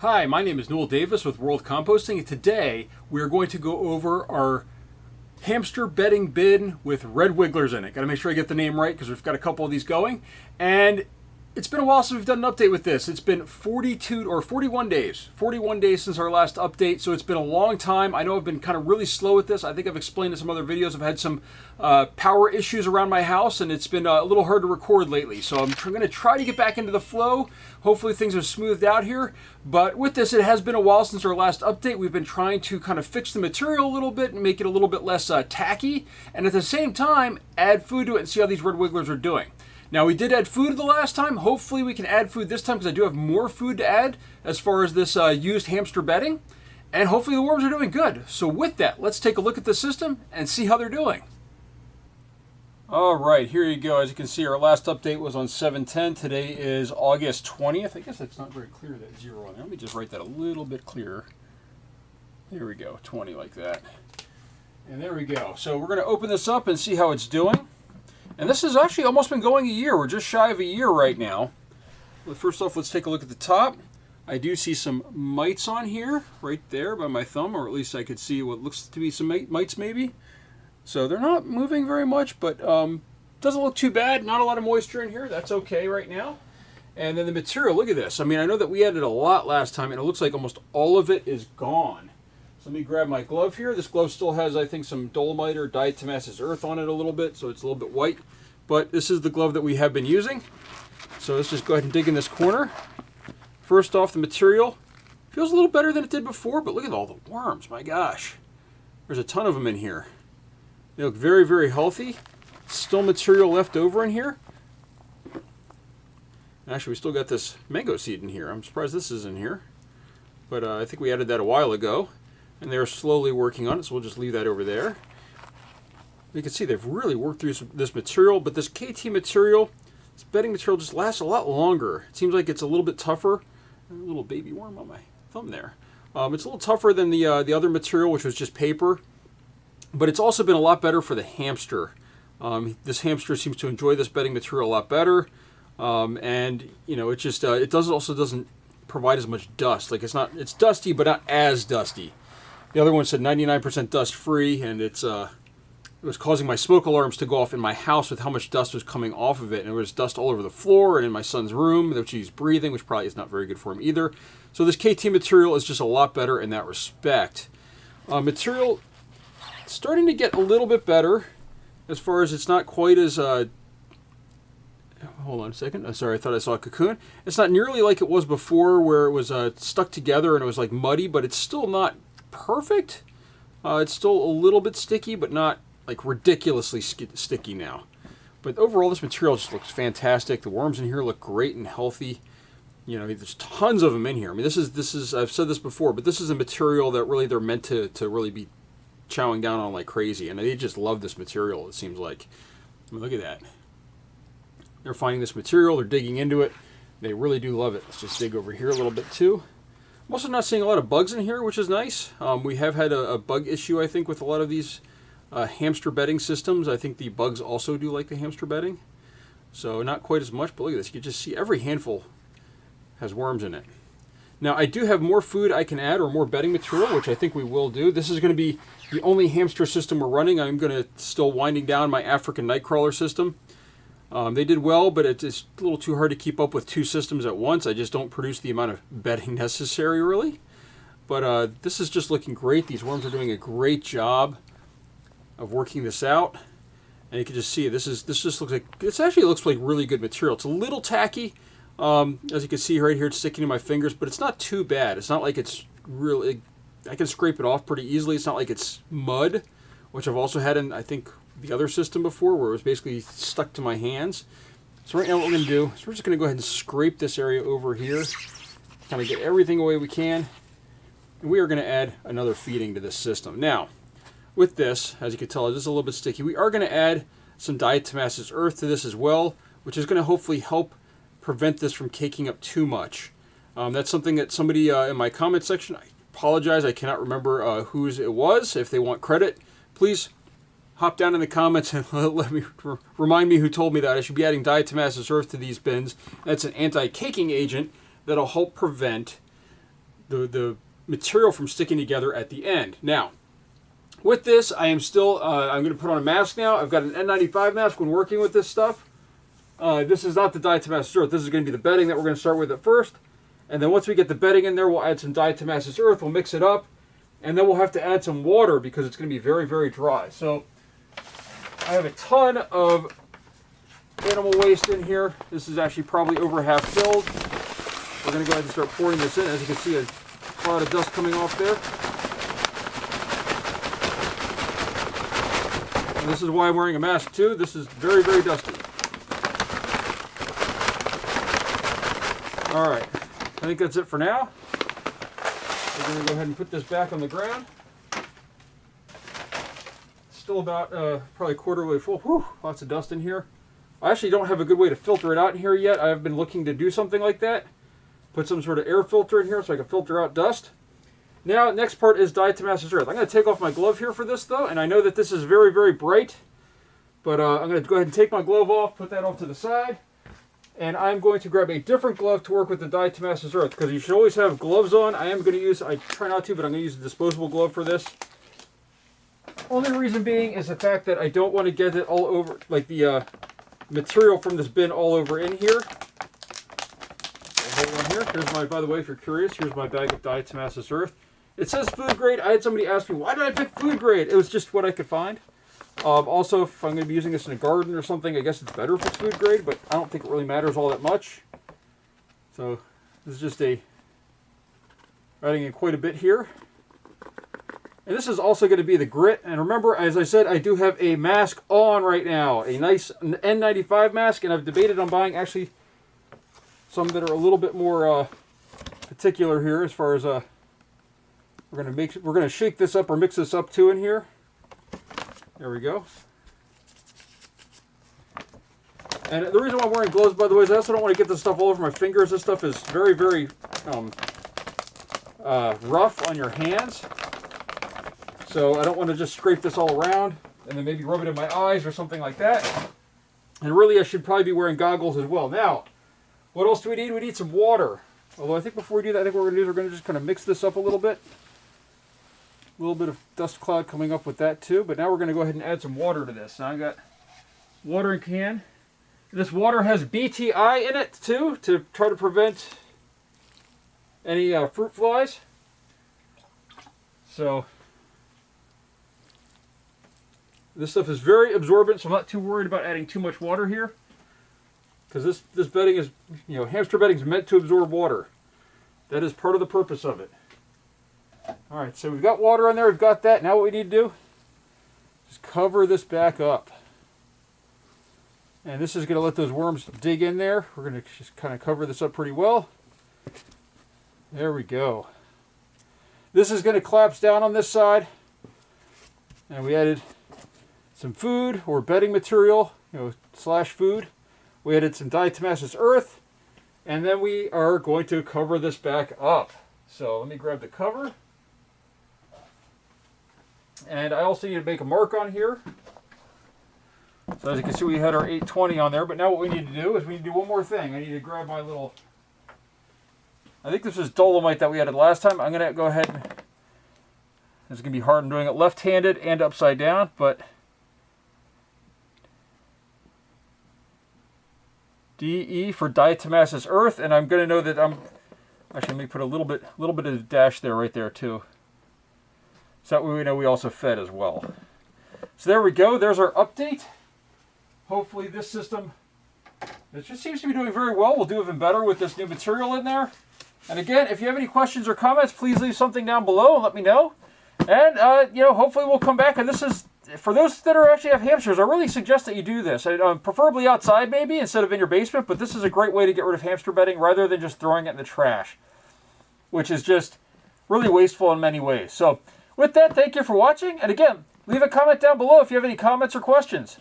Hi, my name is Noel Davis with World Composting, and today we are going to go over our hamster bedding bin with red wigglers in it. Got to make sure I get the name right because we've got a couple of these going. And it's been a while since we've done an update with this. It's been 41 days since our last update, so it's been a long time. I know I've been kind of really slow with this. I think I've explained in some other videos. I've had some power issues around my house, and it's been a little hard to record lately. So I'm going to try to get back into the flow. Hopefully things are smoothed out here. But with this, it has been a while since our last update. We've been trying to kind of fix the material a little bit and make it a little bit less tacky, and at the same time, add food to it and see how these red wigglers are doing. Now, we did add food the last time. Hopefully we can add food this time because I do have more food to add as far as this used hamster bedding. And hopefully the worms are doing good. So with that, let's take a look at the system and see how they're doing. All right, here you go. As you can see, our last update was on 7/10. Today is August 20th. I guess that's not very clear, that zero on there. Let me just write that a little bit clearer. There we go, 20 like that. And there we go. So we're going to open this up and see how it's doing. And this has actually almost been going a year. We're just shy of a year right now. Well, first off, let's take a look at the top. I do see some mites on here, right there by my thumb, or at least I could see what looks to be some mites maybe. So they're not moving very much, but doesn't look too bad. Not a lot of moisture in here. That's okay right now. And then the material, look at this. I mean, I know that we added a lot last time, and it looks like almost all of it is gone. So let me grab my glove here. This glove still has, I think, some dolomite or diatomaceous earth on it a little bit, so it's a little bit white. But this is the glove that we have been using. So let's just go ahead and dig in this corner. First off, the material feels a little better than it did before, but look at all the worms, my gosh. There's a ton of them in here. They look very, very healthy. Still material left over in here. Actually, we still got this mango seed in here. I'm surprised this is in here. But I think we added that a while ago. And they're slowly working on it, so we'll just leave that over there. You can see they've really worked through this material, but this KT material, this bedding material, just lasts a lot longer. It seems like it's a little bit tougher. A little baby worm on my thumb there. It's a little tougher than the other material, which was just paper, but it's also been a lot better for the hamster. This hamster seems to enjoy this bedding material a lot better, and you know, it just it also doesn't provide as much dust. Like it's dusty, but not as dusty. The other one said 99% dust free, and it was causing my smoke alarms to go off in my house with how much dust was coming off of it. And there was dust all over the floor and in my son's room, which he's breathing, which probably is not very good for him either. So this KT material is just a lot better in that respect. Material starting to get a little bit better as far as it's not quite as... hold on a second. Sorry, I thought I saw a cocoon. It's not nearly like it was before where it was stuck together and it was like muddy, but it's still not perfect. It's still a little bit sticky, but not like ridiculously sticky now. But overall, this material just looks fantastic. The worms in here look great and healthy. You know, there's tons of them in here. I mean, this is I've said this before, but this is a material that really they're meant to really be chowing down on like crazy, and they just love this material. It seems like. I mean, look at that. They're finding this material. They're digging into it. They really do love it. Let's just dig over here a little bit too. I'm also not seeing a lot of bugs in here, which is nice. We have had a bug issue, I think, with a lot of these hamster bedding systems. I think the bugs also do like the hamster bedding. So not quite as much, but look at this. You can just see every handful has worms in it. Now, I do have more food I can add, or more bedding material, which I think we will do. This is going to be the only hamster system we're running. I'm going to still winding down my African nightcrawler system. They did well, but it's a little too hard to keep up with two systems at once. I just don't produce the amount of bedding necessary, really. But this is just looking great. These worms are doing a great job of working this out. And you can just see this just looks like, it actually looks like really good material. It's a little tacky. As you can see right here, it's sticking to my fingers, but it's not too bad. It's not like it's really, I can scrape it off pretty easily. It's not like it's mud, which I've also had in, I think, the other system before, where it was basically stuck to my hands. So right now what we're going to do is we're just going to go ahead and scrape this area over here, kind of get everything away we can, and we are going to add another feeding to this system. Now, with this, as you can tell, it is a little bit sticky. We are going to add some diatomaceous earth to this as well, which is going to hopefully help prevent this from caking up too much. That's something that somebody in my comment section, I apologize, I cannot remember whose it was. If they want credit, please hop down in the comments and let me remind me who told me that I should be adding diatomaceous earth to these bins. That's an anti-caking agent that'll help prevent the material from sticking together at the end. Now, with this, I am still, I'm going to put on a mask now. I've got an N95 mask when working with this stuff. This is not the Diatomaceous Earth. This is going to be the bedding that we're going to start with at first. And then once we get the bedding in there, we'll add some Diatomaceous Earth. We'll mix it up. And then we'll have to add some water because it's going to be very, very dry. So I have a ton of animal waste in here. This is actually probably over half filled. We're going to go ahead and start pouring this in. As you can see, a cloud of dust coming off there. And this is why I'm wearing a mask too. This is very, very dusty. All right, I think that's it for now. We're going to go ahead and put this back on the ground. Still about probably a quarter of the way full. Whew, lots of dust in here. I actually don't have a good way to filter it out in here yet. I've been looking to do something like that. Put some sort of air filter in here so I can filter out dust. Now, next part is Diatomaceous Earth. I'm going to take off my glove here for this, though, and I know that this is very, very bright, but I'm going to go ahead and take my glove off, put that off to the side, and I'm going to grab a different glove to work with the Diatomaceous Earth, because you should always have gloves on. I try not to, but I'm going to use a disposable glove for this. Only reason being is the fact that I don't want to get it all over, like the material from this bin all over in here. Hold on here. Here's my, by the way, if you're curious, here's my bag of Diatomaceous Earth. It says food grade. I had somebody ask me, why did I pick food grade? It was just what I could find. Also, if I'm going to be using this in a garden or something, I guess it's better if it's food grade, but I don't think it really matters all that much. So, this is just adding in quite a bit here. And this is also going to be the grit. And remember, as I said, I do have a mask on right now. A nice N95 mask, and I've debated on buying actually some that are a little bit more particular here as far as we're going to shake this up or mix this up too in here. There we go. And the reason why I'm wearing gloves, by the way, is I also don't want to get this stuff all over my fingers. This stuff is very, very rough on your hands. So I don't want to just scrape this all around and then maybe rub it in my eyes or something like that. And really, I should probably be wearing goggles as well. Now, what else do we need? We need some water. Although I think before we do that, I think what we're going to do is we're going to just kind of mix this up a little bit. A little bit of dust cloud coming up with that too. But now we're going to go ahead and add some water to this. Now I've got watering can. This water has BTI in it too, to try to prevent any fruit flies. So this stuff is very absorbent, so I'm not too worried about adding too much water here. Because this bedding is, hamster bedding is meant to absorb water. That is part of the purpose of it. Alright, so we've got water on there, we've got that. Now what we need to do is cover this back up. And this is going to let those worms dig in there. We're going to just kind of cover this up pretty well. There we go. This is going to collapse down on this side. And we added some food or bedding material, slash food. We added some Diatomaceous Earth. And then we are going to cover this back up. So let me grab the cover. And I also need to make a mark on here. So as you can see, we had our 820 on there. But now what we need to do is we need to do one more thing. I need to grab my little, I think this is dolomite that we added last time. I'm going to go ahead and, it's going to be hard. I'm doing it left-handed and upside down, but DE for Diatomaceous Earth, and I'm going to know that actually, let me put a little bit of a dash there, right there too. So that way we know we also fed as well. So there we go. There's our update. Hopefully this system, it just seems to be doing very well. We'll do even better with this new material in there. And again, if you have any questions or comments, please leave something down below and let me know. And hopefully we'll come back. And this is for those that actually have hamsters. I really suggest that you do this. Preferably outside, maybe instead of in your basement. But this is a great way to get rid of hamster bedding rather than just throwing it in the trash, which is just really wasteful in many ways. So with that, thank you for watching. And again, leave a comment down below if you have any comments or questions.